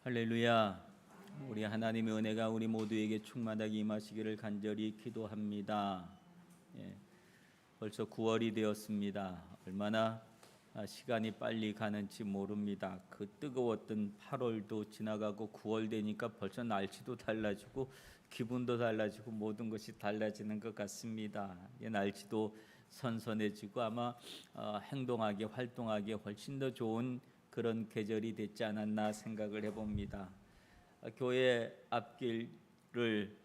할렐루야. 우리 하나님의 은혜가 우리 모두에게 충만하게 임하시기를 간절히 기도합니다. 벌써 9월이 되었습니다. 얼마나 시간이 빨리 가는지 모릅니다. 그 뜨거웠던 8월도 지나가고 9월 되니까 벌써 날씨도 달라지고 기분도 달라지고 모든 것이 달라지는 것 같습니다. 날씨도 선선해지고 아마 행동하기 활동하기 훨씬 더 좋은 그런 계절이 됐지 않았나 생각을 해봅니다. 교회 앞길을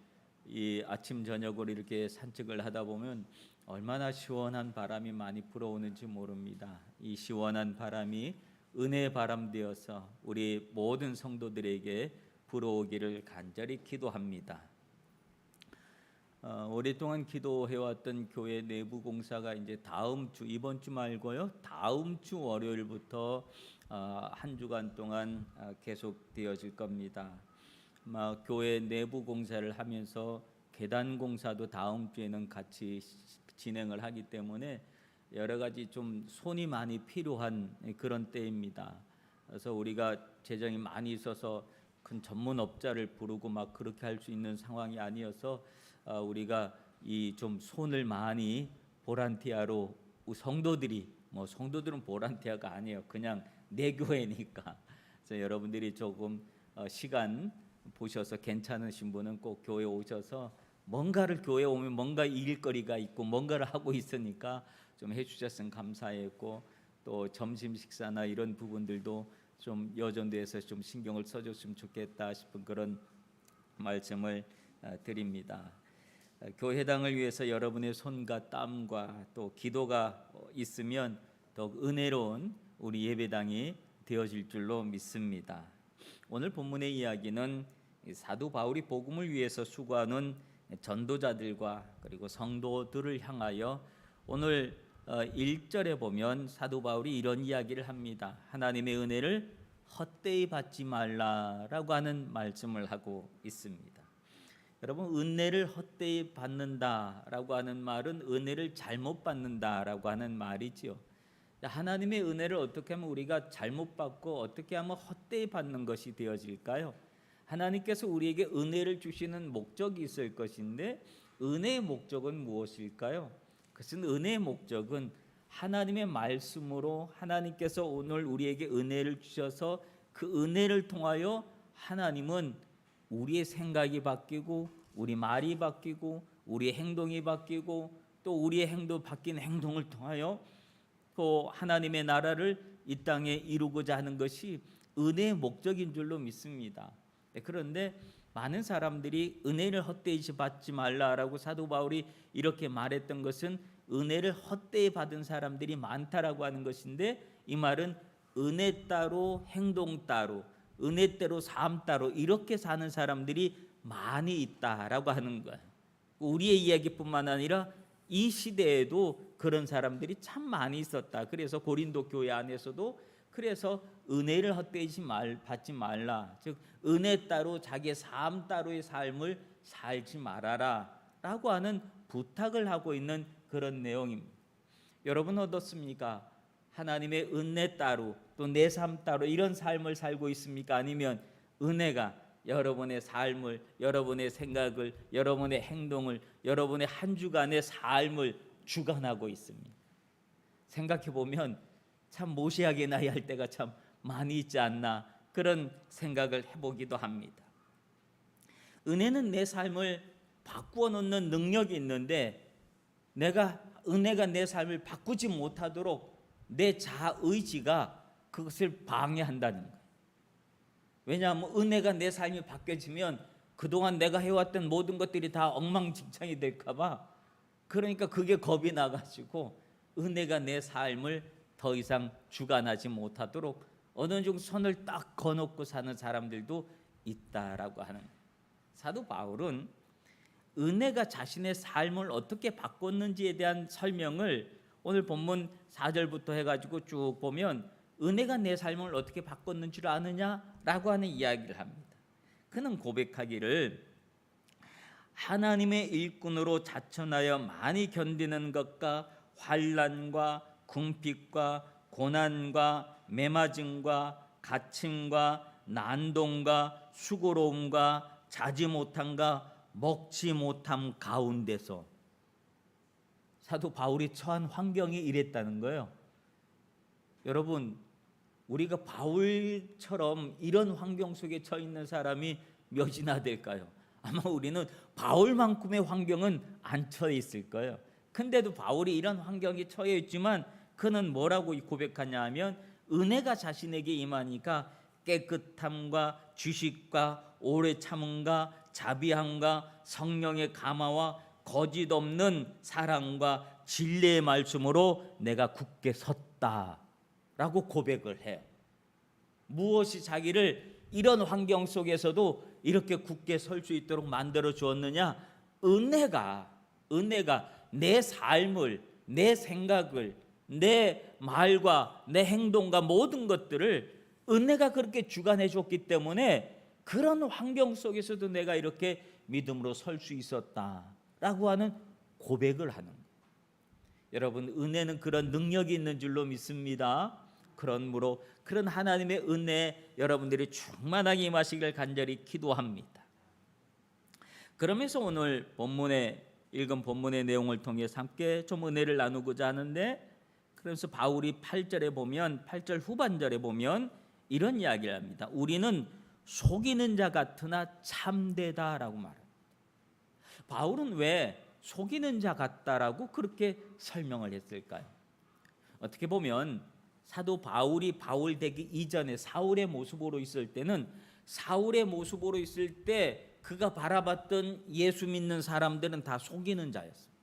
이 아침 저녁으로 이렇게 산책을 하다 보면 얼마나 시원한 바람이 많이 불어오는지 모릅니다. 이 시원한 바람이 은혜의 바람 되어서 우리 모든 성도들에게 불어오기를 간절히 기도합니다. 오랫동안 기도해왔던 교회 내부 공사가 이제 다음 주, 이번 주 말고요, 다음 주 월요일부터 한 주간 동안 계속되어질 겁니다. 교회 내부 공사를 하면서 계단 공사도 다음 주에는 같이 진행을 하기 때문에 여러 가지 좀 손이 많이 필요한 그런 때입니다. 그래서 우리가 재정이 많이 있어서 큰 전문업자를 부르고 막 그렇게 할 수 있는 상황이 아니어서 우리가 이 좀 손을 많이 보란티아로 성도들이 성도들은 보란티아가 아니에요. 그냥 내 교회니까. 그래서 여러분들이 조금 시간 보셔서 괜찮으신 분은 꼭 교회 오셔서 뭔가를 교회 오면 뭔가 일거리가 있고 뭔가를 하고 있으니까 좀 해주셨으면 감사했고 또 점심 식사나 이런 부분들도 좀 여전도에서 좀 신경을 써줬으면 좋겠다 싶은 그런 말씀을 드립니다. 교회당을 위해서 여러분의 손과 땀과 또 기도가 있으면 더욱 은혜로운 우리 예배당이 되어질 줄로 믿습니다. 오늘 본문의 이야기는 사도 바울이 복음을 위해서 수고하는 전도자들과 그리고 성도들을 향하여 오늘 1절에 보면 사도 바울이 이런 이야기를 합니다. 하나님의 은혜를 헛되이 받지 말라라고 하는 말씀을 하고 있습니다. 여러분, 은혜를 헛되이 받는다라고 하는 말은 은혜를 잘못 받는다라고 하는 말이지요. 하나님의 은혜를 어떻게 하면 우리가 잘못 받고 어떻게 하면 헛되이 받는 것이 되어질까요? 하나님께서 우리에게 은혜를 주시는 목적이 있을 것인데 은혜의 목적은 무엇일까요? 그것은 은혜의 목적은 하나님의 말씀으로 하나님께서 오늘 우리에게 은혜를 주셔서 그 은혜를 통하여 하나님은 우리의 생각이 바뀌고 우리 말이 바뀌고 우리의 행동이 바뀌고 또 우리의 행동 바뀐 행동을 통하여 또 하나님의 나라를 이 땅에 이루고자 하는 것이 은혜의 목적인 줄로 믿습니다. 그런데 많은 사람들이 은혜를 헛되이 받지 말라라고 사도 바울이 이렇게 말했던 것은 은혜를 헛되이 받은 사람들이 많다라고 하는 것인데 이 말은 은혜 따로 행동 따로 은혜대로 삶 따로 이렇게 사는 사람들이 많이 있다라고 하는 거예요. 우리의 이야기뿐만 아니라 이 시대에도 그런 사람들이 참 많이 있었다. 그래서 고린도 교회 안에서도 그래서 은혜를 헛되이 받지 말라. 즉 은혜 따로 자기의 삶 따로의 삶을 살지 말아라 라고 하는 부탁을 하고 있는 그런 내용입니다. 여러분 어떻습니까? 하나님의 은혜 따로 또 내 삶 따로 이런 삶을 살고 있습니까? 아니면 은혜가 여러분의 삶을, 여러분의 생각을, 여러분의 행동을, 여러분의 한 주간의 삶을 주관하고 있습니다. 생각해 보면 참 모시하게 나야 할 때가 참 많이 있지 않나 그런 생각을 해보기도 합니다. 은혜는 내 삶을 바꾸어 놓는 능력이 있는데 은혜가 내 삶을 바꾸지 못하도록 내 자의지가 그것을 방해한다는 거예요. 왜냐하면 은혜가 내 삶이 바뀌어지면 그동안 내가 해왔던 모든 것들이 다 엉망진창이 될까 봐 그러니까 그게 겁이 나가지고 은혜가 내 삶을 더 이상 주관하지 못하도록 어느 정도 선을 딱 거놓고 사는 사람들도 있다라고 하는 거예요. 사도 바울은 은혜가 자신의 삶을 어떻게 바꿨는지에 대한 설명을 오늘 본문 4절부터 해가지고 쭉 보면 은혜가 내 삶을 어떻게 바꿨는 줄 아느냐라고 하는 이야기를 합니다. 그는 고백하기를 하나님의 일꾼으로 자천하여 많이 견디는 것과 환난과 궁핍과 고난과 매맞음과 갇힘과 난동과 수고로움과 자지 못함과 먹지 못함 가운데서 사도 바울이 처한 환경이 이랬다는 거예요. 여러분, 우리가 바울처럼 이런 환경 속에 처해 있는 사람이 몇이나 될까요? 아마 우리는 바울만큼의 환경은 안 처해 있을 거예요. 근데도 바울이 이런 환경에 처해 있지만 그는 뭐라고 고백하냐 하면 은혜가 자신에게 임하니까 깨끗함과 주식과 오래 참음과 자비함과 성령의 감화와 거짓 없는 사랑과 진리의 말씀으로 내가 굳게 섰다라고 고백을 해요. 무엇이 자기를 이런 환경 속에서도 이렇게 굳게 설 수 있도록 만들어 주었느냐? 은혜가 내 삶을, 내 생각을, 내 말과 내 행동과 모든 것들을 은혜가 그렇게 주관해 줬기 때문에 그런 환경 속에서도 내가 이렇게 믿음으로 설 수 있었다라고 하는 고백을 하는 거예요. 여러분, 은혜는 그런 능력이 있는 줄로 믿습니다. 그러므로 그런 하나님의 은혜 여러분들이 충만하게 임하시길 간절히 기도합니다. 그러면서 오늘 읽은 본문의 내용을 통해서 함께 좀 은혜를 나누고자 하는데, 그래서 바울이 8절에 보면 8절 후반절에 보면 이런 이야기를 합니다. 우리는 속이는 자 같으나 참되다라고 말합니다. 바울은 왜 속이는 자 같다라고 그렇게 설명을 했을까요? 어떻게 보면 사도 바울이 바울 되기 이전에 사울의 모습으로 있을 때는 사울의 모습으로 있을 때 그가 바라봤던 예수 믿는 사람들은 다 속이는 자였습니다.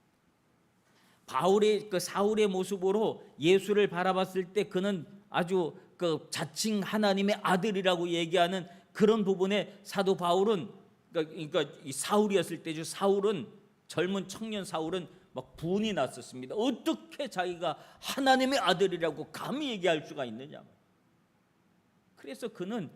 바울의 그 사울의 모습으로 예수를 바라봤을 때 그는 아주 그 자칭 하나님의 아들이라고 얘기하는 그런 부분에 사도 바울은 그러니까 이 사울이었을 때죠. 젊은 청년 사울은 막 분이 났었습니다. 어떻게 자기가 하나님의 아들이라고 감히 얘기할 수가 있느냐. 그래서 그는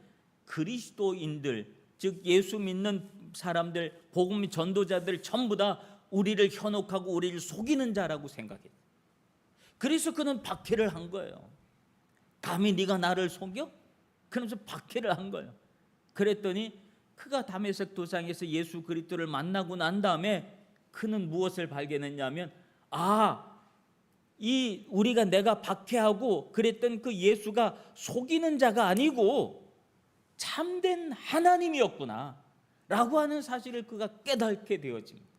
그리스도인들, 즉 예수 믿는 사람들, 복음 전도자들 전부 다 우리를 현혹하고 우리를 속이는 자라고 생각했어요. 그래서 그는 박해를 한 거예요. 감히 네가 나를 속여? 그러면서 박해를 한 거예요. 그랬더니 그가 다메섹 도상에서 예수 그리스도를 만나고 난 다음에 그는 무엇을 발견했냐면 우리가 내가 박해하고 그랬던 그 예수가 속이는 자가 아니고 참된 하나님이었구나 라고 하는 사실을 그가 깨닫게 되어집니다.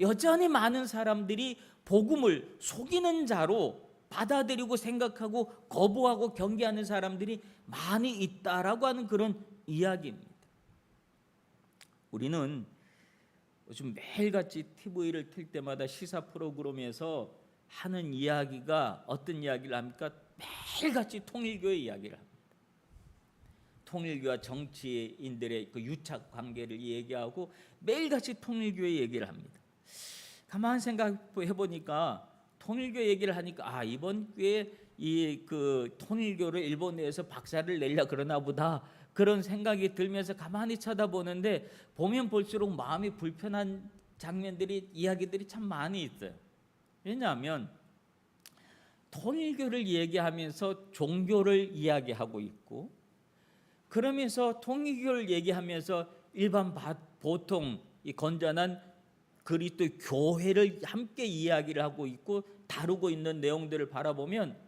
여전히 많은 사람들이 복음을 속이는 자로 받아들이고 생각하고 거부하고 경계하는 사람들이 많이 있다라고 하는 그런 이야기입니다. 우리는 요즘 매일같이 TV를 틀 때마다 시사 프로그램에서 하는 이야기가 어떤 이야기를 합니까? 매일같이 통일교의 이야기를 합니다. 통일교와 정치인들의 그 유착 관계를 얘기하고 매일같이 통일교의 얘기를 합니다. 가만 생각해 보니까 통일교 얘기를 하니까 이번 기회에 그 통일교를 일본 내에서 박살을 내려 그러나 보다 그런 생각이 들면서 가만히 쳐다보는데 보면 볼수록 마음이 불편한 장면들이 이야기들이 참 많이 있어요. 왜냐하면 통일교를 얘기하면서 종교를 이야기하고 있고 그러면서 통일교를 얘기하면서 일반 보통 이 건전한 그리스도 교회를 함께 이야기를 하고 있고 다루고 있는 내용들을 바라보면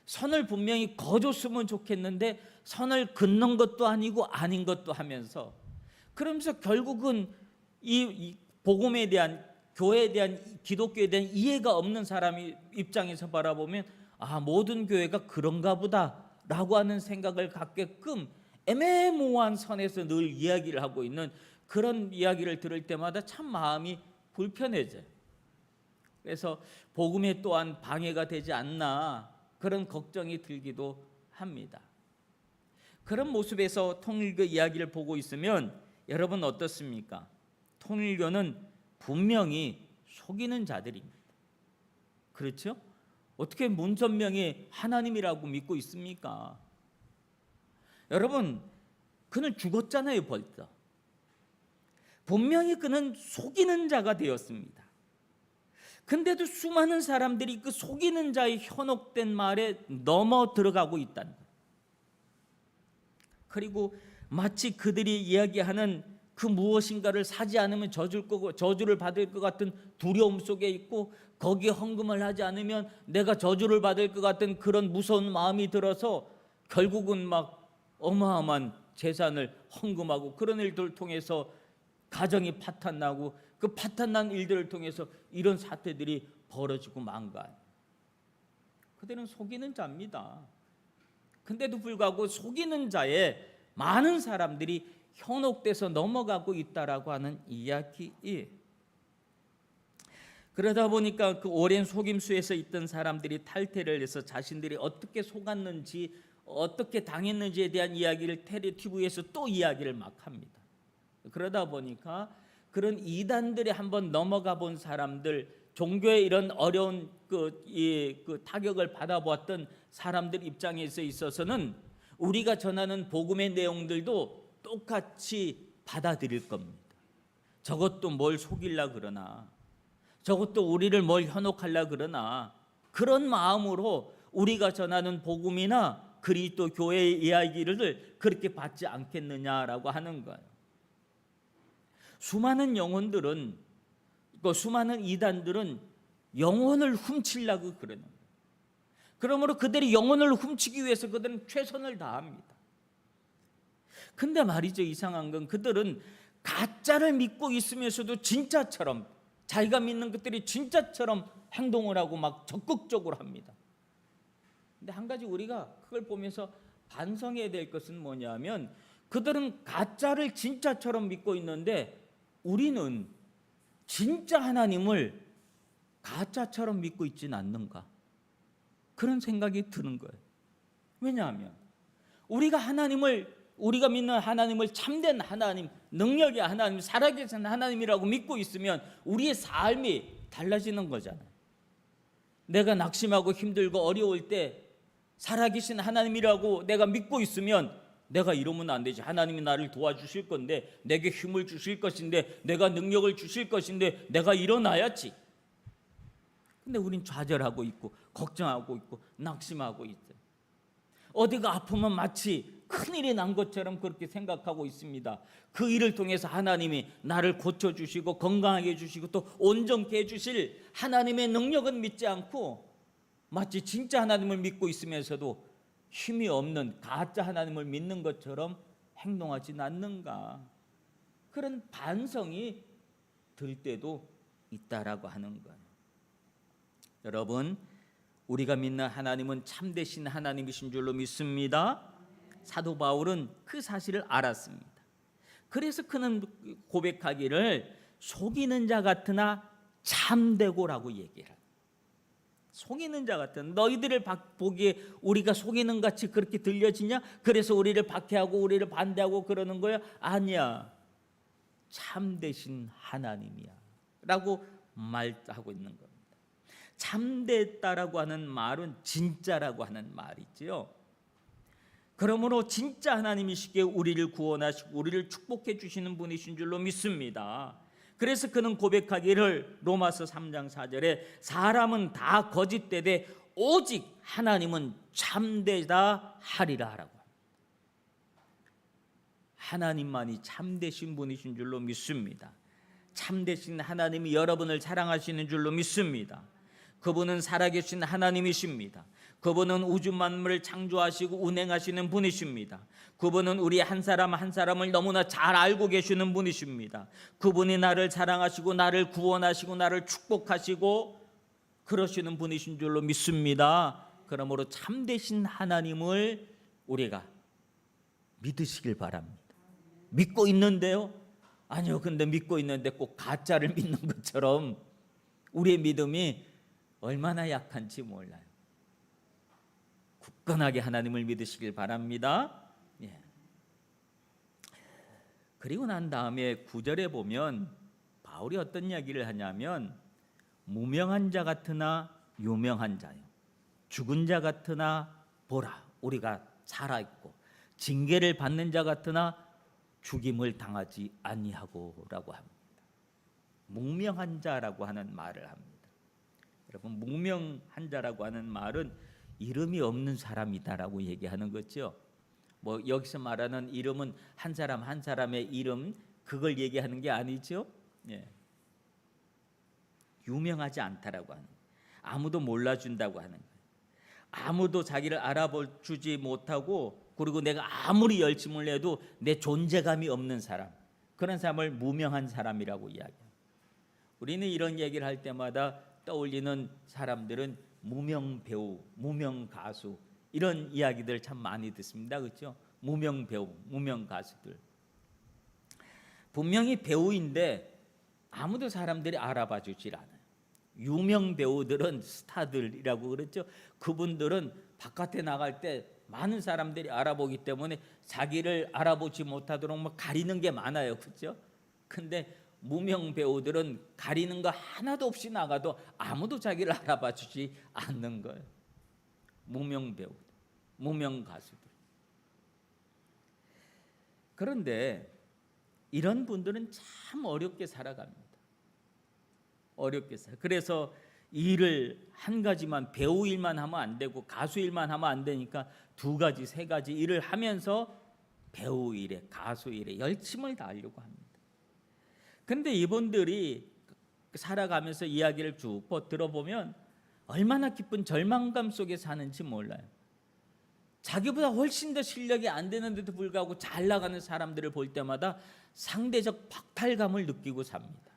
선을 분명히 거뒀으면 좋겠는데 선을 긋는 것도 아니고 아닌 것도 하면서 그러면서 결국은 이 복음에 대한 교회에 대한 기독교에 대한 이해가 없는 사람이 입장에서 바라보면 모든 교회가 그런가 보다라고 하는 생각을 갖게끔 애매모호한 선에서 늘 이야기를 하고 있는 그런 이야기를 들을 때마다 참 마음이 불편해져요. 그래서 복음에 또한 방해가 되지 않나 그런 걱정이 들기도 합니다. 그런 모습에서 통일교 이야기를 보고 있으면 여러분 어떻습니까? 통일교는 분명히 속이는 자들입니다. 그렇죠? 어떻게 문선명이 하나님이라고 믿고 있습니까? 여러분, 그는 죽었잖아요, 벌써. 분명히 그는 속이는 자가 되었습니다. 근데도 수많은 사람들이 그 속이는 자의 현혹된 말에 넘어 들어가고 있다는 거예요. 그리고 마치 그들이 이야기하는 그 무엇인가를 사지 않으면 저주를 받을 것 같은 두려움 속에 있고, 거기에 헌금을 하지 않으면 내가 저주를 받을 것 같은 그런 무서운 마음이 들어서 결국은 막 어마어마한 재산을 헌금하고, 그런 일들을 통해서 가정이 파탄나고, 그 파탄난 일들을 통해서 이런 사태들이 벌어지고 망가요. 그들은 속이는 자입니다. 근데도 불구하고 속이는 자에 많은 사람들이 현혹돼서 넘어가고 있다라고 하는 이야기예요. 그러다 보니까 그 오랜 속임수에서 있던 사람들이 탈퇴를 해서 자신들이 어떻게 속았는지, 어떻게 당했는지에 대한 이야기를 TV에서 또 이야기를 막 합니다. 그러다 보니까 그런 이단들이 한번 넘어가 본 사람들, 종교의 이런 어려운 그 타격을 받아보았던 사람들 입장에서 있어서는 우리가 전하는 복음의 내용들도 똑같이 받아들일 겁니다. 저것도 뭘 속이려 그러나, 저것도 우리를 뭘 현혹하려 그러나, 그런 마음으로 우리가 전하는 복음이나 그리스도 교회의 이야기를 그렇게 받지 않겠느냐라고 하는 거예요. 수많은 영혼들은, 수많은 이단들은 영혼을 훔치려고 그러는 거예요. 그러므로 그들이 영혼을 훔치기 위해서 그들은 최선을 다합니다. 근데 말이죠, 이상한 건 그들은 가짜를 믿고 있으면서도 진짜처럼, 자기가 믿는 것들이 진짜처럼 행동을 하고 막 적극적으로 합니다. 근데 한 가지 우리가 그걸 보면서 반성해야 될 것은 뭐냐면, 그들은 가짜를 진짜처럼 믿고 있는데 우리는 진짜 하나님을 가짜처럼 믿고 있지는 않는가, 그런 생각이 드는 거예요. 왜냐하면 우리가 믿는 하나님을 참된 하나님, 능력의 하나님, 살아계신 하나님이라고 믿고 있으면 우리의 삶이 달라지는 거잖아요. 내가 낙심하고 힘들고 어려울 때 살아계신 하나님이라고 내가 믿고 있으면, 내가 이러면 안 되지, 하나님이 나를 도와주실 건데, 내게 힘을 주실 것인데, 내가 능력을 주실 것인데 내가 일어나야지. 근데 우린 좌절하고 있고 걱정하고 있고 낙심하고 있어요. 어디가 아프면 마치 큰일이 난 것처럼 그렇게 생각하고 있습니다. 그 일을 통해서 하나님이 나를 고쳐주시고 건강하게 해주시고 또 온전케 해주실 하나님의 능력은 믿지 않고, 마치 진짜 하나님을 믿고 있으면서도 힘이 없는 가짜 하나님을 믿는 것처럼 행동하지 않는가, 그런 반성이 들 때도 있다라고 하는 거예요. 여러분, 우리가 믿는 하나님은 참되신 하나님이신 줄로 믿습니다. 사도 바울은 그 사실을 알았습니다. 그래서 그는 고백하기를 속이는 자 같으나 참되고라고 얘기를 해요. 속이는 자 같은, 너희들을 보기에 우리가 속이는 같이 그렇게 들려지냐? 그래서 우리를 박해하고 우리를 반대하고 그러는 거야? 아니야, 참되신 하나님이야 라고 말하고 있는 겁니다. 참됐다라고 하는 말은 진짜라고 하는 말이지요. 그러므로 진짜 하나님이시기에 우리를 구원하시고 우리를 축복해 주시는 분이신 줄로 믿습니다. 그래서 그는 고백하기를 로마서 3장 4절에 사람은 다 거짓되되 오직 하나님은 참되다 하리라 하라고. 하나님만이 참되신 분이신 줄로 믿습니다. 참되신 하나님이 여러분을 사랑하시는 줄로 믿습니다. 그분은 살아계신 하나님이십니다. 그분은 우주 만물을 창조하시고 운행하시는 분이십니다. 그분은 우리 한 사람 한 사람을 너무나 잘 알고 계시는 분이십니다. 그분이 나를 사랑하시고 나를 구원하시고 나를 축복하시고 그러시는 분이신 줄로 믿습니다. 그러므로 참되신 하나님을 우리가 믿으시길 바랍니다. 믿고 있는데요? 아니요, 근데 믿고 있는데 꼭 가짜를 믿는 것처럼 우리의 믿음이 얼마나 약한지 몰라요. 굳건하게 하나님을 믿으시길 바랍니다. 예. 그리고 난 다음에 9절에 보면 바울이 어떤 이야기를 하냐면, 무명한 자 같으나 유명한 자요, 죽은 자 같으나 보라 우리가 살아있고, 징계를 받는 자 같으나 죽임을 당하지 아니하고라고 합니다. 무명한 자라고 하는 말을 합니다. 여러분, 무명한 자라고 하는 말은 이름이 없는 사람이다라고 얘기하는 거죠. 뭐 여기서 말하는 이름은 한 사람 한 사람의 이름 그걸 얘기하는 게 아니죠. 예. 유명하지 않다라고 하는 거예요. 아무도 몰라준다고 하는 거예요. 아무도 자기를 알아주지 못하고 그리고 내가 아무리 열심을 내도 내 존재감이 없는 사람, 그런 사람을 무명한 사람이라고 이야기해요. 우리는 이런 얘기를 할 때마다 떠올리는 사람들은 무명 배우, 무명 가수 이런 이야기들 참 많이 듣습니다. 그렇죠? 무명 배우, 무명 가수들. 분명히 배우인데 아무도 사람들이 알아봐 주질 않아요. 유명 배우들은 스타들이라고 그랬죠. 그분들은 바깥에 나갈 때 많은 사람들이 알아보기 때문에 자기를 알아보지 못하도록 막 가리는 게 많아요. 그렇죠? 근데 무명 배우들은 가리는 거 하나도 없이 나가도 아무도 자기를 알아봐 주지 않는 거예요. 무명 배우들, 무명 가수들. 그런데 이런 분들은 참 어렵게 살아갑니다. 어렵게 살아. 그래서 일을 한 가지만, 배우 일만 하면 안 되고 가수 일만 하면 안 되니까 두 가지, 세 가지 일을 하면서 배우 일에, 가수 일에 열심을 다하려고 합니다. 그런데 이분들이 살아가면서 이야기를 쭉 들어보면 얼마나 깊은 절망감 속에 사는지 몰라요. 자기보다 훨씬 더 실력이 안 되는데도 불구하고 잘 나가는 사람들을 볼 때마다 상대적 박탈감을 느끼고 삽니다.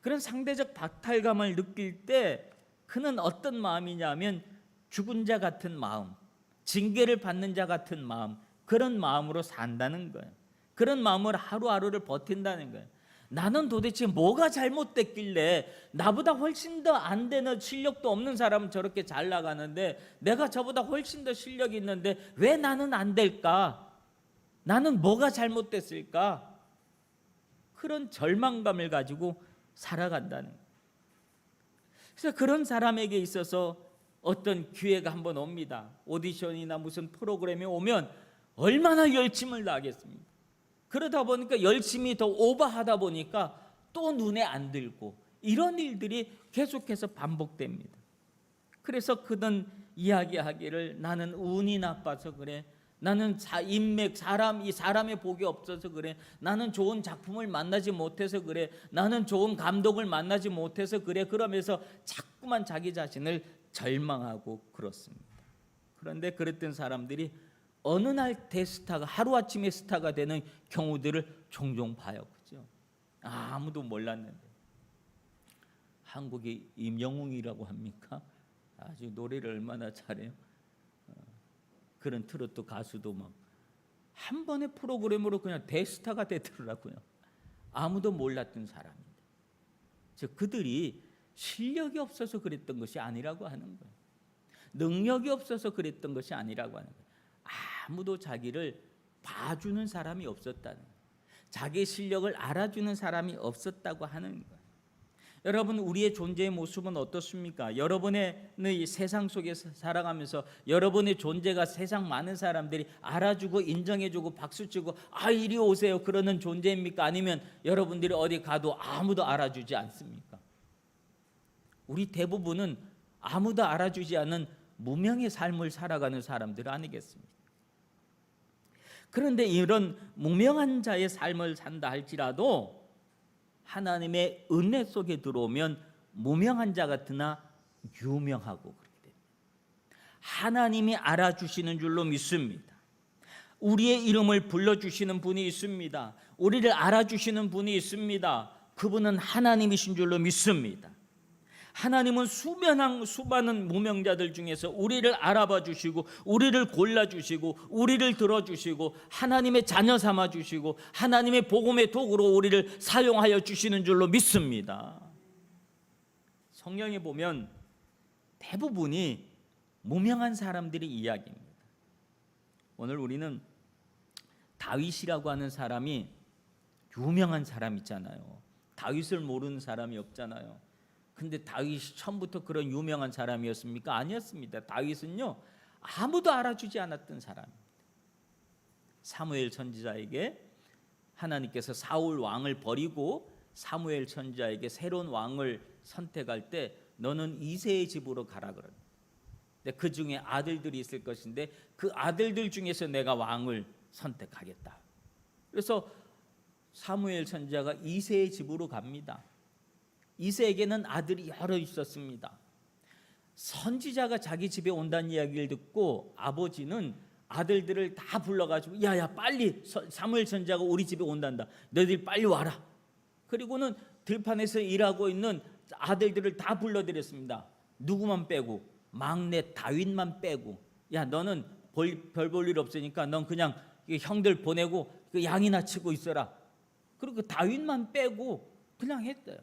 그런 상대적 박탈감을 느낄 때 그는 어떤 마음이냐면 죽은 자 같은 마음, 징계를 받는 자 같은 마음, 그런 마음으로 산다는 거예요. 그런 마음으로 하루하루를 버틴다는 거예요. 나는 도대체 뭐가 잘못됐길래 나보다 훨씬 더 안 되는 실력도 없는 사람은 저렇게 잘 나가는데 내가 저보다 훨씬 더 실력이 있는데 왜 나는 안 될까? 나는 뭐가 잘못됐을까? 그런 절망감을 가지고 살아간다는 거예요. 그래서 그런 사람에게 있어서 어떤 기회가 한번 옵니다. 오디션이나 무슨 프로그램이 오면 얼마나 열심을 다하겠습니까? 그러다 보니까 열심히 더 오버하다 보니까 또 눈에 안 들고 이런 일들이 계속해서 반복됩니다. 그래서 그는 이야기하기를 나는 운이 나빠서 그래. 나는 인맥, 사람의 복이 없어서 그래. 나는 좋은 작품을 만나지 못해서 그래. 나는 좋은 감독을 만나지 못해서 그래. 그러면서 자꾸만 자기 자신을 절망하고 그렇습니다. 그런데 그랬던 사람들이 어느 날 대스타가 하루아침에 스타가 되는 경우들을 종종 봐요. 그죠? 아무도 몰랐는데. 한국의 임영웅이라고 합니까? 아주 노래를 얼마나 잘해요. 그런 트로트 가수도 막 한 번의 프로그램으로 그냥 대스타가 되더라고요. 아무도 몰랐던 사람인데. 즉 그들이 실력이 없어서 그랬던 것이 아니라고 하는 거예요. 능력이 없어서 그랬던 것이 아니라고 하는 거예요. 아무도 자기를 봐주는 사람이 없었다는 거예요. 자기 실력을 알아주는 사람이 없었다고 하는 거예요. 여러분, 우리의 존재의 모습은 어떻습니까? 여러분의 이 세상 속에서 살아가면서 여러분의 존재가 세상 많은 사람들이 알아주고 인정해주고 박수치고 이리 오세요 그러는 존재입니까? 아니면 여러분들이 어디 가도 아무도 알아주지 않습니까? 우리 대부분은 아무도 알아주지 않는 무명의 삶을 살아가는 사람들 아니겠습니까? 그런데 이런 무명한 자의 삶을 산다 할지라도 하나님의 은혜 속에 들어오면 무명한 자 같으나 유명하고 그렇게 됩니다. 하나님이 알아주시는 줄로 믿습니다. 우리의 이름을 불러주시는 분이 있습니다. 우리를 알아주시는 분이 있습니다. 그분은 하나님이신 줄로 믿습니다. 하나님은 수많은 무명자들 중에서 우리를 알아봐 주시고 우리를 골라주시고 우리를 들어주시고 하나님의 자녀 삼아 주시고 하나님의 복음의 도구로 우리를 사용하여 주시는 줄로 믿습니다. 성경에 보면 대부분이 무명한 사람들의 이야기입니다. 오늘 우리는 다윗이라고 하는 사람이 유명한 사람 있잖아요. 다윗을 모르는 사람이 없잖아요. 근데 다윗이 처음부터 그런 유명한 사람이었습니까? 아니었습니다. 다윗은요, 아무도 알아주지 않았던 사람입니다. 사무엘 선지자에게 하나님께서 사울 왕을 버리고 사무엘 선지자에게 새로운 왕을 선택할 때 너는 이새의 집으로 가라 그럽니다. 근데 그 중에 아들들이 있을 것인데 그 아들들 중에서 내가 왕을 선택하겠다. 그래서 사무엘 선지자가 이새의 집으로 갑니다. 이새에게는 아들이 여러 있었습니다. 선지자가 자기 집에 온다는 이야기를 듣고 아버지는 아들들을 다 불러가지고 야야 빨리 사무엘 선지자가 우리 집에 온단다. 너희들 빨리 와라. 그리고는 들판에서 일하고 있는 아들들을 다 불러들였습니다. 누구만 빼고 막내 다윗만 빼고 야 너는 별 볼 일 없으니까 넌 그냥 형들 보내고 그 양이나 치고 있어라. 그리고 그 다윗만 빼고 그냥 했어요.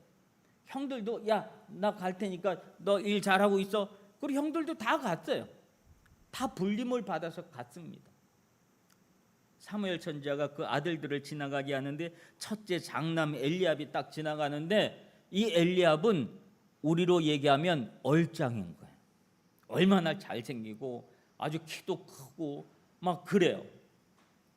형들도 야 나 갈 테니까 너 일 잘하고 있어. 그리고 형들도 다 갔어요. 다 불림을 받아서 갔습니다. 사무엘 선지자가 그 아들들을 지나가게 하는데 첫째 장남 엘리압이 딱 지나가는데 이 엘리압은 우리로 얘기하면 얼짱인 거예요. 얼마나 잘생기고 아주 키도 크고 막 그래요.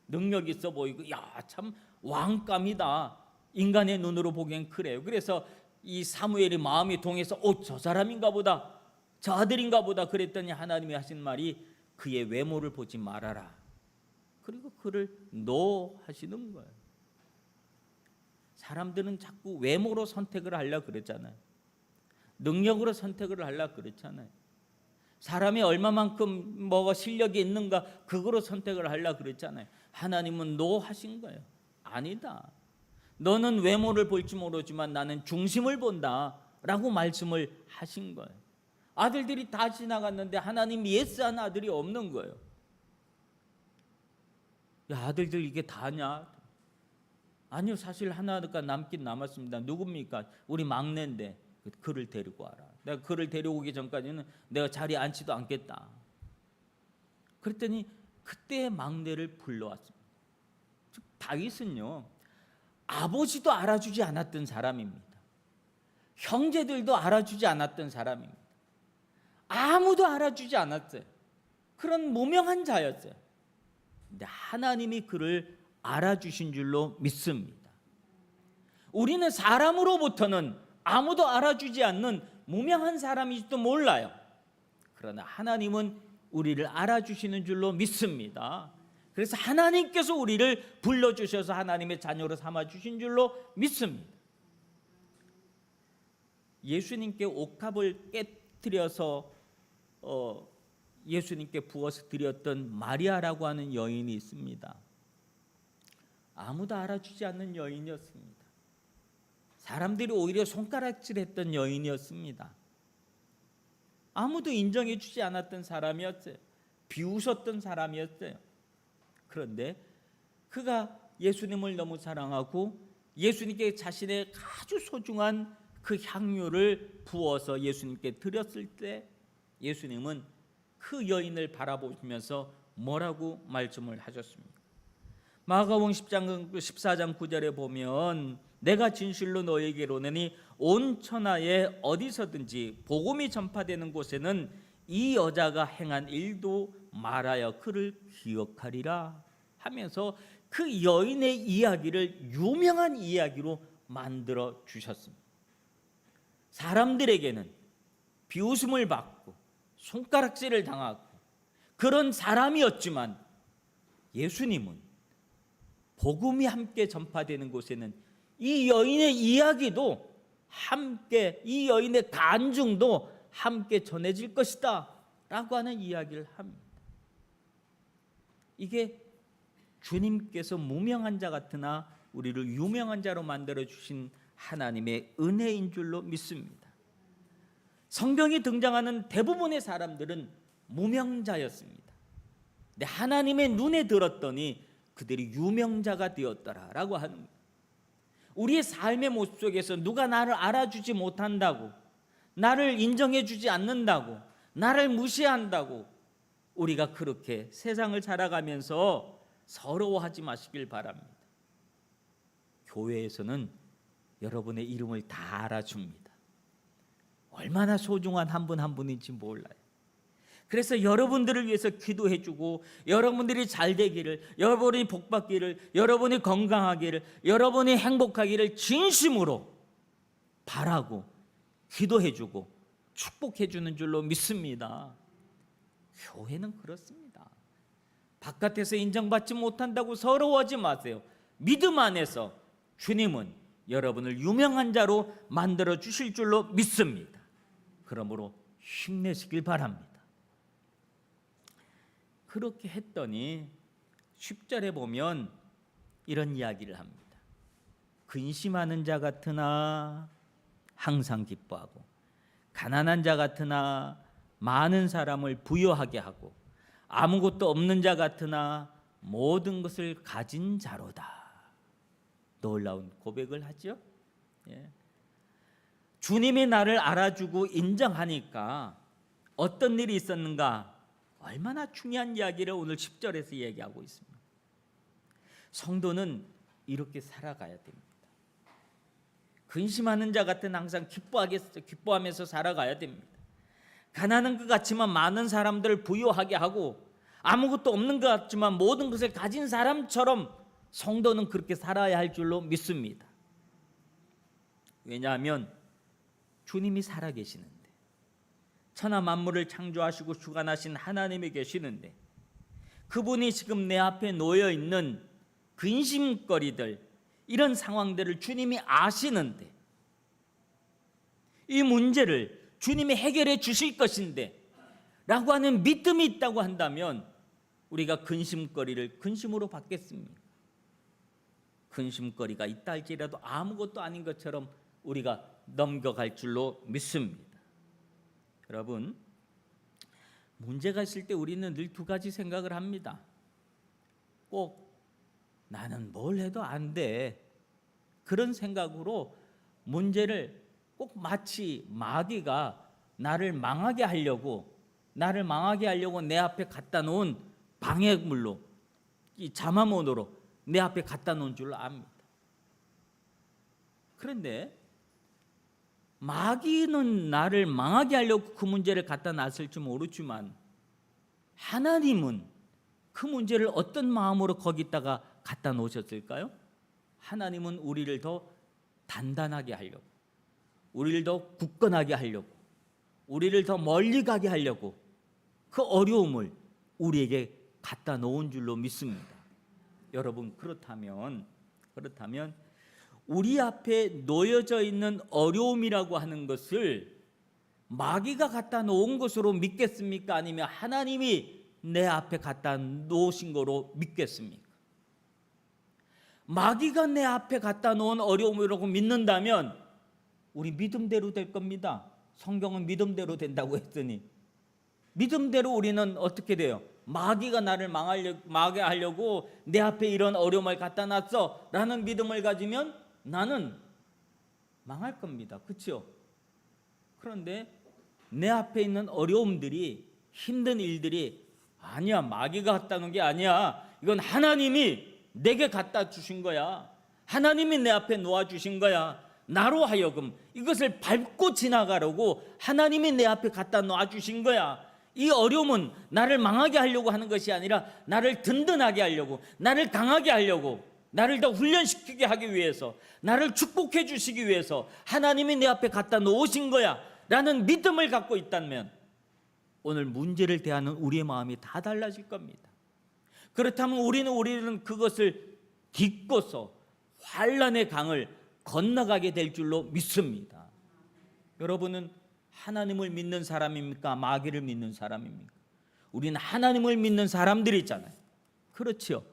능력 있어 보이고 야 참 왕감이다. 인간의 눈으로 보기엔 그래요. 그래서 이 사무엘의 마음이 동해서 저 사람인가 보다. 저 아들인가 보다 그랬더니 하나님이 하신 말이 그의 외모를 보지 말아라. 그리고 그를 노하시는 거예요. 사람들은 자꾸 외모로 선택을 하려고 그랬잖아요. 능력으로 선택을 하려고 그랬잖아요. 사람이 얼마만큼 뭐가 실력이 있는가 그거로 선택을 하려고 그랬잖아요. 하나님은 노하신 거예요. 아니다. 너는 외모를 볼지 모르지만 나는 중심을 본다 라고 말씀을 하신 거예요. 아들들이 다 지나갔는데 하나님이 예스한 아들이 없는 거예요. 야 아들들 이게 다냐? 아니요 사실 하나가 남긴 남았습니다. 누굽니까? 우리 막내인데 그를 데리고 와라. 내가 그를 데려오기 전까지는 내가 자리에 앉지도 않겠다. 그랬더니 그때 막내를 불러왔습니다. 즉 다윗은요 아버지도 알아주지 않았던 사람입니다. 형제들도 알아주지 않았던 사람입니다. 아무도 알아주지 않았어요. 그런 무명한 자였어요. 근데 하나님이 그를 알아주신 줄로 믿습니다. 우리는 사람으로부터는 아무도 알아주지 않는 무명한 사람일지도 몰라요. 그러나 하나님은 우리를 알아주시는 줄로 믿습니다. 그래서 하나님께서 우리를 불러주셔서 하나님의 자녀로 삼아주신 줄로 믿습니다. 예수님께 옥합을 깨뜨려서 예수님께 부어서 드렸던 마리아라고 하는 여인이 있습니다. 아무도 알아주지 않는 여인이었습니다. 사람들이 오히려 손가락질했던 여인이었습니다. 아무도 인정해주지 않았던 사람이었어요. 비웃었던 사람이었어요. 그런데 그가 예수님을 너무 사랑하고 예수님께 자신의 아주 소중한 그 향유를 부어서 예수님께 드렸을 때 예수님은 그 여인을 바라보시면서 뭐라고 말씀을 하셨습니까? 마가복음 14장 9절에 보면 내가 진실로 너에게 이르노니 온 천하에 어디서든지 복음이 전파되는 곳에는 이 여자가 행한 일도 말하여 그를 기억하리라 하면서 그 여인의 이야기를 유명한 이야기로 만들어 주셨습니다. 사람들에게는 비웃음을 받고 손가락질을 당하고 그런 사람이었지만 예수님은 복음이 함께 전파되는 곳에는 이 여인의 이야기도 함께, 이 여인의 간증도 함께 전해질 것이다 라고 하는 이야기를 합니다. 이게 주님께서 무명한 자 같으나 우리를 유명한 자로 만들어 주신 하나님의 은혜인 줄로 믿습니다. 성경이 등장하는 대부분의 사람들은 무명자였습니다. 근데 하나님의 눈에 들었더니 그들이 유명자가 되었더라라고 하는 거예요. 우리의 삶의 모습 속에서 누가 나를 알아주지 못한다고, 나를 인정해주지 않는다고, 나를 무시한다고 우리가 그렇게 세상을 살아가면서 서러워하지 마시길 바랍니다. 교회에서는 여러분의 이름을 다 알아줍니다. 얼마나 소중한 한 분 한 분인지 몰라요. 그래서 여러분들을 위해서 기도해주고 여러분들이 잘 되기를, 여러분이 복받기를, 여러분이 건강하기를, 여러분이 행복하기를 진심으로 바라고 기도해주고 축복해주는 줄로 믿습니다. 교회는 그렇습니다. 바깥에서 인정받지 못한다고 서러워하지 마세요. 믿음 안에서 주님은 여러분을 유명한 자로 만들어 주실 줄로 믿습니다. 그러므로 힘내시길 바랍니다. 그렇게 했더니 10절에 보면 이런 이야기를 합니다. 근심하는 자 같으나 항상 기뻐하고 가난한 자 같으나 많은 사람을 부유하게 하고 아무것도 없는 자 같으나 모든 것을 가진 자로다. 놀라운 고백을 하죠. 예. 주님이 나를 알아주고 인정하니까 어떤 일이 있었는가? 얼마나 중요한 이야기를 오늘 10절에서 얘기하고 있습니다. 성도는 이렇게 살아가야 됩니다. 근심하는 자 같은 항상 기뻐하면서 살아가야 됩니다. 가난한 것 같지만 많은 사람들을 부유하게 하고 아무것도 없는 것 같지만 모든 것을 가진 사람처럼 성도는 그렇게 살아야 할 줄로 믿습니다. 왜냐하면 주님이 살아계시는데, 천하 만물을 창조하시고 주관하신 하나님이 계시는데, 그분이 지금 내 앞에 놓여 있는 근심거리들, 이런 상황들을 주님이 아시는데, 이 문제를 주님이 해결해 주실 것인데 라고 하는 믿음이 있다고 한다면 우리가 근심거리를 근심으로 받겠습니까? 근심거리가 있다 할지라도 아무것도 아닌 것처럼 우리가 넘겨갈 줄로 믿습니다. 여러분, 문제가 있을 때 우리는 늘 두 가지 생각을 합니다. 꼭 나는 뭘 해도 안 돼, 그런 생각으로 문제를 꼭 마치 마귀가 나를 망하게 하려고 내 앞에 갖다 놓은 방해물로, 이 잠화문으로 내 앞에 갖다 놓은 줄로 압니다. 그런데 마귀는 나를 망하게 하려고 그 문제를 갖다 놨을지 모르지만 하나님은 그 문제를 어떤 마음으로 거기다가 갖다 놓으셨을까요? 하나님은 우리를 더 단단하게 하려고, 우리를 더 굳건하게 하려고, 우리를 더 멀리 가게 하려고 그 어려움을 우리에게 갖다 놓은 줄로 믿습니다. 여러분, 그렇다면 우리 앞에 놓여져 있는 어려움이라고 하는 것을 마귀가 갖다 놓은 것으로 믿겠습니까? 아니면 하나님이 내 앞에 갖다 놓으신 거로 믿겠습니까? 마귀가 내 앞에 갖다 놓은 어려움이라고 믿는다면 우리 믿음대로 될 겁니다. 성경은 믿음대로 된다고 했더니 믿음대로 우리는 어떻게 돼요? 마귀가 나를 망하게 하려고 내 앞에 이런 어려움을 갖다 놨어 라는 믿음을 가지면 나는 망할 겁니다. 그렇죠? 그런데 내 앞에 있는 어려움들이, 힘든 일들이 아니야, 마귀가 갖다 놓은 게 아니야, 이건 하나님이 내게 갖다 주신 거야, 하나님이 내 앞에 놓아주신 거야, 나로 하여금 이것을 밟고 지나가려고 하나님이 내 앞에 갖다 놔주신 거야. 이 어려움은 나를 망하게 하려고 하는 것이 아니라 나를 든든하게 하려고, 나를 강하게 하려고, 나를 더 훈련시키게 하기 위해서, 나를 축복해 주시기 위해서 하나님이 내 앞에 갖다 놓으신 거야 라는 믿음을 갖고 있다면 오늘 문제를 대하는 우리의 마음이 다 달라질 겁니다. 그렇다면 우리는 그것을 딛고서 환난의 강을 건너가게 될 줄로 믿습니다. 여러분은 하나님을 믿는 사람입니까? 마귀를 믿는 사람입니까? 우리는 하나님을 믿는 사람들이 있잖아요. 그렇죠?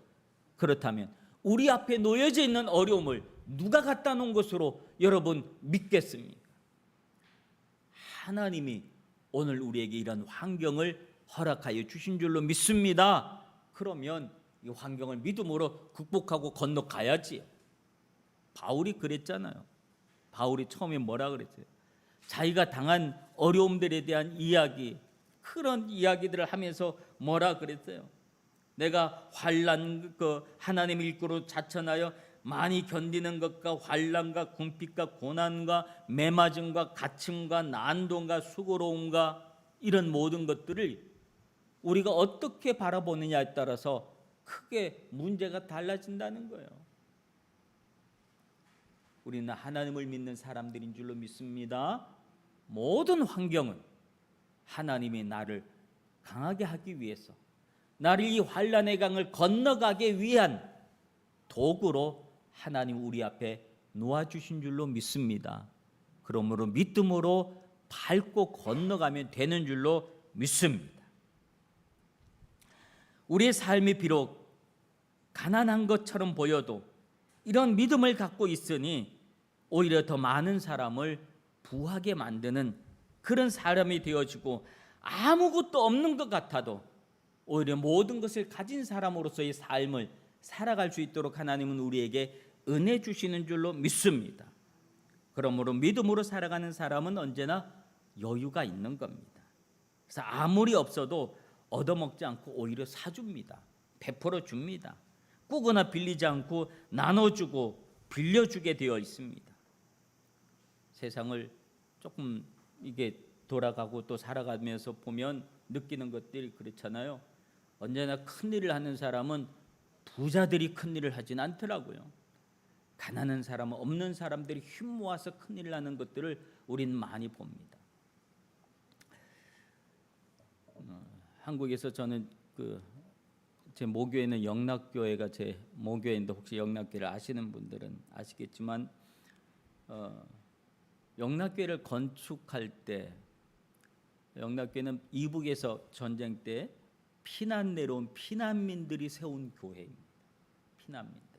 그렇다면 우리 앞에 놓여져 있는 어려움을 누가 갖다 놓은 것으로 여러분 믿겠습니까? 하나님이 오늘 우리에게 이런 환경을 허락하여 주신 줄로 믿습니다. 그러면 이 환경을 믿음으로 극복하고 건너가야지. 바울이 그랬잖아요. 바울이 처음에 뭐라 그랬어요? 자기가 당한 어려움들에 대한 이야기, 그런 이야기들을 하면서 뭐라 그랬어요? 내가 환난 하나님 일구로 자천하여 많이 견디는 것과 환난과 궁핍과 고난과 매맞음과 갇힘과 난동과 수고로움과 이런 모든 것들을 우리가 어떻게 바라보느냐에 따라서 크게 문제가 달라진다는 거예요. 우리는 하나님을 믿는 사람들인 줄로 믿습니다. 모든 환경은 하나님이 나를 강하게 하기 위해서, 나를 이 환난의 강을 건너가게 위한 도구로 하나님 우리 앞에 놓아주신 줄로 믿습니다. 그러므로 믿음으로 밟고 건너가면 되는 줄로 믿습니다. 우리의 삶이 비록 가난한 것처럼 보여도 이런 믿음을 갖고 있으니 오히려 더 많은 사람을 부하게 만드는 그런 사람이 되어지고, 아무것도 없는 것 같아도 오히려 모든 것을 가진 사람으로서의 삶을 살아갈 수 있도록 하나님은 우리에게 은혜 주시는 줄로 믿습니다. 그러므로 믿음으로 살아가는 사람은 언제나 여유가 있는 겁니다. 그래서 아무리 없어도 얻어먹지 않고 오히려 사줍니다. 베풀어 줍니다. 꾸거나 빌리지 않고 나눠주고 빌려주게 되어 있습니다. 세상을 조금 이게 돌아가고 또 살아가면서 보면 느끼는 것들이 그렇잖아요. 언제나 큰일을 하는 사람은 부자들이 큰일을 하진 않더라고요. 가난한 사람은, 없는 사람들이 힘 모아서 큰일을 하는 것들을 우리는 많이 봅니다. 한국에서 저는 제 모교회는 영락교회가 제 모교회인데, 혹시 영락교회를 아시는 분들은 아시겠지만 영락교회를 건축할 때, 영락교회는 이북에서 전쟁 때 피난 내려온 피난민들이 세운 교회입니다. 피난민들이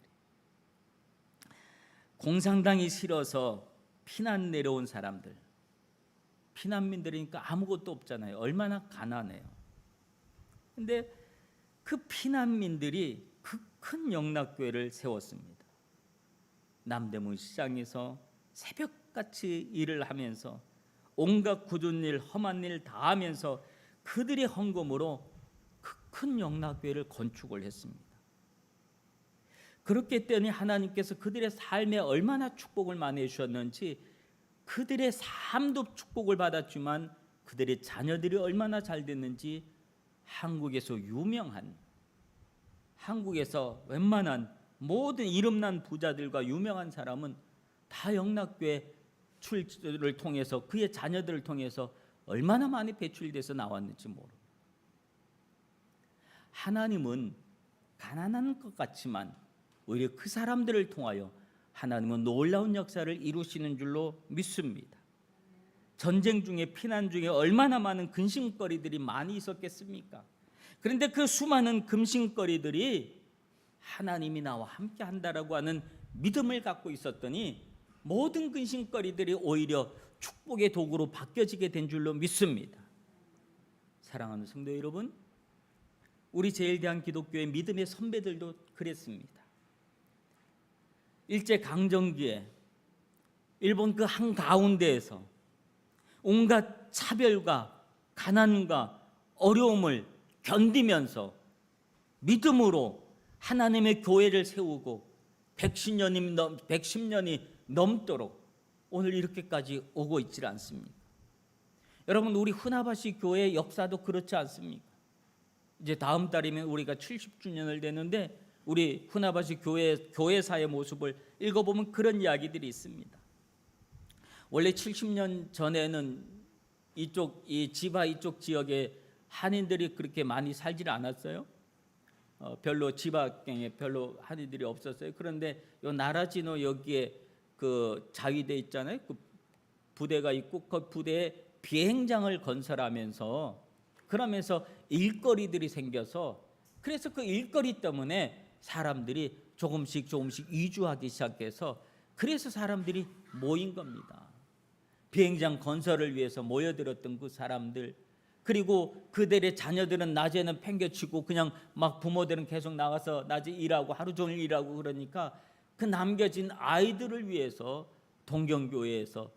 공산당이 싫어서 피난 내려온 사람들, 피난민들이니까 아무것도 없잖아요. 얼마나 가난해요. 근데 그 피난민들이 그 큰 영락교회를 세웠습니다. 남대문 시장에서 새벽같이 일을 하면서 온갖 굳은 일, 험한 일 다 하면서 그들의 헌금으로 그 큰 영락교회를 건축을 했습니다. 그렇기 때문에 하나님께서 그들의 삶에 얼마나 축복을 많이 해주셨는지, 그들의 삶도 축복을 받았지만 그들의 자녀들이 얼마나 잘 됐는지, 한국에서 유명한, 한국에서 웬만한 모든 이름난 부자들과 유명한 사람은 다 영락교회 출를 통해서, 그의 자녀들을 통해서 얼마나 많이 배출돼서 나왔는지 모릅니다. 하나님은 가난한 것 같지만 오히려 그 사람들을 통하여 하나님은 놀라운 역사를 이루시는 줄로 믿습니다. 전쟁 중에, 피난 중에 얼마나 많은 근심거리들이 많이 있었겠습니까? 그런데 그 수많은 근심거리들이 하나님이 나와 함께 한다라고 하는 믿음을 갖고 있었더니 모든 근심거리들이 오히려 축복의 도구로 바뀌어지게 된 줄로 믿습니다. 사랑하는 성도 여러분, 우리 제일대한기독교의 믿음의 선배들도 그랬습니다. 일제강점기에 일본 그 한가운데에서 온갖 차별과 가난과 어려움을 견디면서 믿음으로 하나님의 교회를 세우고 110년이 넘도록 오늘 이렇게까지 오고 있지 않습니까? 여러분, 우리 후나바시 교회의 역사도 그렇지 않습니까? 이제 다음 달이면 우리가 70주년을 되는데, 우리 후나바시 교회사의 모습을 읽어보면 그런 이야기들이 있습니다. 원래 70년 전에는 이 지바 이쪽 지역에 한인들이 그렇게 많이 살지 않았어요. 별로 지바경에 별로 한인들이 없었어요. 그런데 요 나라지노 여기에 그 자위대 있잖아요. 그 부대가 있고 그 부대에 비행장을 건설하면서, 그러면서 일거리들이 생겨서, 그래서 그 일거리 때문에 사람들이 조금씩 이주하기 시작해서, 그래서 사람들이 모인 겁니다. 비행장 건설을 위해서 모여들었던 그 사람들, 그리고 그들의 자녀들은 낮에는 팽개치고 그냥 막 부모들은 계속 나가서 낮에 일하고 하루 종일 일하고, 그러니까 그 남겨진 아이들을 위해서 동경교회에서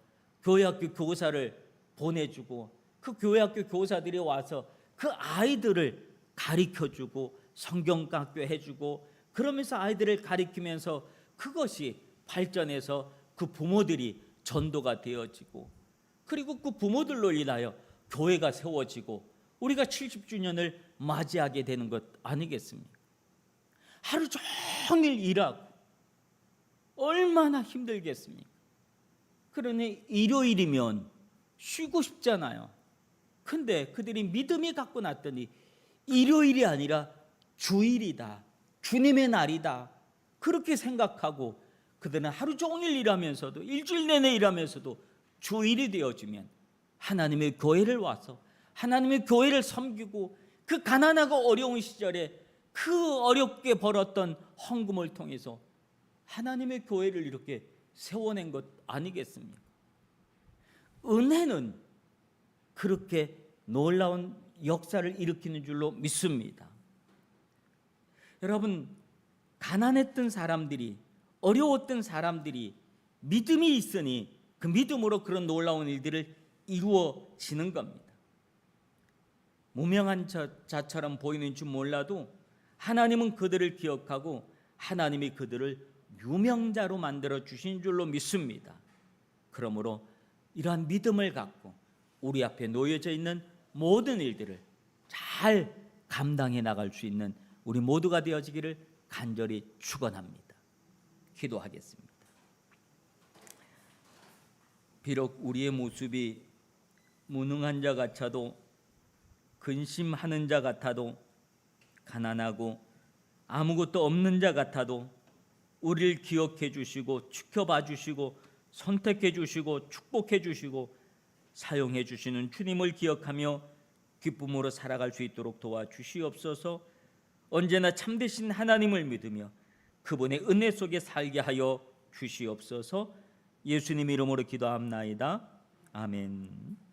교회학교 교사를 보내주고, 그 교회학교 교사들이 와서 그 아이들을 가르쳐주고 성경학교 해주고, 그러면서 아이들을 가르치면서 그것이 발전해서 그 부모들이 전도가 되어지고, 그리고 그 부모들로 인하여 교회가 세워지고 우리가 70주년을 맞이하게 되는 것 아니겠습니까? 하루 종일 일하고 얼마나 힘들겠습니까? 그러니 일요일이면 쉬고 싶잖아요. 근데 그들이 믿음이 갖고 났더니 일요일이 아니라 주일이다, 주님의 날이다, 그렇게 생각하고 그들은 하루 종일 일하면서도, 일주일 내내 일하면서도 주일이 되어지면 하나님의 교회를 와서 하나님의 교회를 섬기고, 그 가난하고 어려운 시절에 그 어렵게 벌었던 헌금을 통해서 하나님의 교회를 이렇게 세워낸 것 아니겠습니까? 은혜는 그렇게 놀라운 역사를 일으키는 줄로 믿습니다. 여러분, 가난했던 사람들이, 어려웠던 사람들이 믿음이 있으니 그 믿음으로 그런 놀라운 일들을 이루어지는 겁니다. 무명한 자처럼 보이는 줄 몰라도 하나님은 그들을 기억하고 하나님이 그들을 유명자로 만들어 주신 줄로 믿습니다. 그러므로 이러한 믿음을 갖고 우리 앞에 놓여져 있는 모든 일들을 잘 감당해 나갈 수 있는 우리 모두가 되어지기를 간절히 축원합니다. 기도하겠습니다. 비록 우리의 모습이 무능한 자 같아도, 근심하는 자 같아도, 가난하고 아무것도 없는 자 같아도 우리를 기억해 주시고 지켜봐 주시고 선택해 주시고 축복해 주시고 사용해 주시는 주님을 기억하며 기쁨으로 살아갈 수 있도록 도와주시옵소서. 언제나 참되신 하나님을 믿으며 그분의 은혜 속에 살게 하여 주시옵소서. 예수님 이름으로 기도합나이다. 아멘.